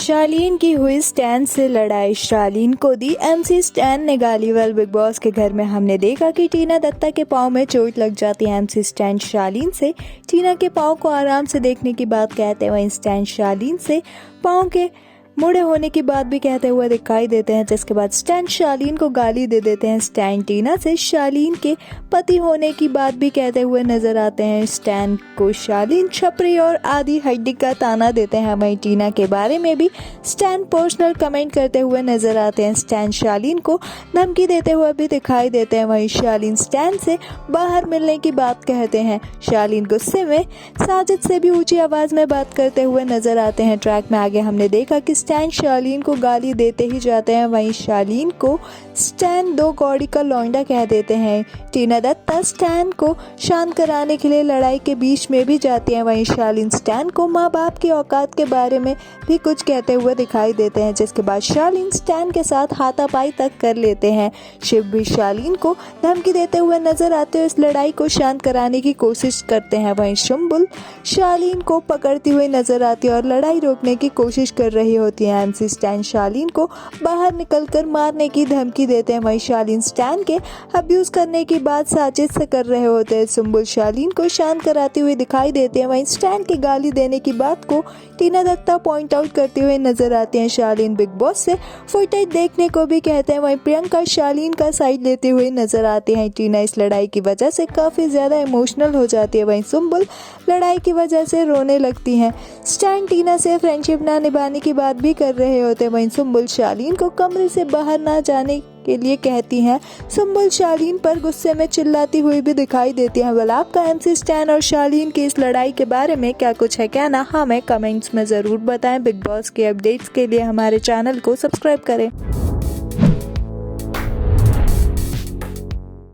शालीन की हुई स्टैन से लड़ाई, शालीन को दी एमसी स्टैन ने गाली। बिग बॉस के घर में हमने देखा कि टीना दत्ता के पाँव में चोट लग जाती है। एमसी स्टैन शालीन से टीना के पाँव को आराम से देखने की बात कहते हैं, वहीं स्टैन शालीन से पाँव के मुड़े होने की बात भी कहते हुए दिखाई देते हैं, जिसके बाद स्टैन शालीन को गाली दे देते हैं। स्टैन टीना से शालीन के पति होने की बात भी कहते हुए नजर आते हैं। स्टैन को शालीन छपरी और आधी हड्डी का ताना देते हैं। वहीं टीना के बारे में भी स्टैन पर्सनल कमेंट करते हुए नजर आते हैं। स्टैन शालीन को धमकी देते हुए भी दिखाई देते हैं। वहीं शालीन स्टैन से बाहर मिलने की बात कहते हैं। शालीन गुस्से में साजिद से भी ऊंची आवाज में बात करते हुए नजर आते हैं। ट्रैक में आगे हमने देखा कि स्टैन शालीन को गाली देते ही जाते हैं। वहीं शालीन को स्टैन दो कौड़ी का लौंडा कह देते हैं। टीना दत्ता स्टैन को शांत कराने के लिए लड़ाई के बीच में भी जाती हैं। वहीं शालीन स्टैन को माँ बाप की औकात के बारे में भी कुछ कहते हुए दिखाई देते हैं, जिसके बाद शालीन स्टैन के साथ हाथापाई तक कर लेते हैं। शिव भी शालीन को धमकी देते हुए नजर आते हुए इस लड़ाई को शांत कराने की कोशिश करते हैं। वहीं सुम्बुल शालीन को पकड़ती हुई नजर आती है और लड़ाई रोकने की कोशिश कर रही होती है। एमसी स्टैन शालीन को बाहर निकलकर मारने की धमकी देते हैं। वहीं शालीन स्टैन के अब्यूज करने की बात साजिद से कर रहे होते हैं। सुम्बुल शालीन को शांत कराती हुई दिखाई देते हैं। वहीं स्टैन की गाली देने की बात को टीना दत्ता पॉइंट आउट करते हुए नजर आते हैं। शालीन बिग बॉस से फुटेज देखने को भी कहते हैं। वहीं प्रियंका शालीन का साइड लेते हुए नजर आती हैं। टीना इस लड़ाई की वजह से काफी ज्यादा इमोशनल हो जाती है। वहीं सुम्बुल लड़ाई की वजह से रोने लगती हैं। स्टैन टीना से फ्रेंडशिप ना निभाने की बात भी कर रहे होते हैं। वहीं सुम्बुल शालीन को कमरे से बाहर ना जाने के लिए कहती हैं। सुम्बुल शालीन पर गुस्से में चिल्लाती हुई भी दिखाई देती है। वेल, आपका एमसी स्टैन और शालीन की इस लड़ाई के बारे में क्या कुछ है कहना, हमें कमेंट्स में ज़रूर बताएं। बिग बॉस के अपडेट्स के लिए हमारे चैनल को सब्सक्राइब करें।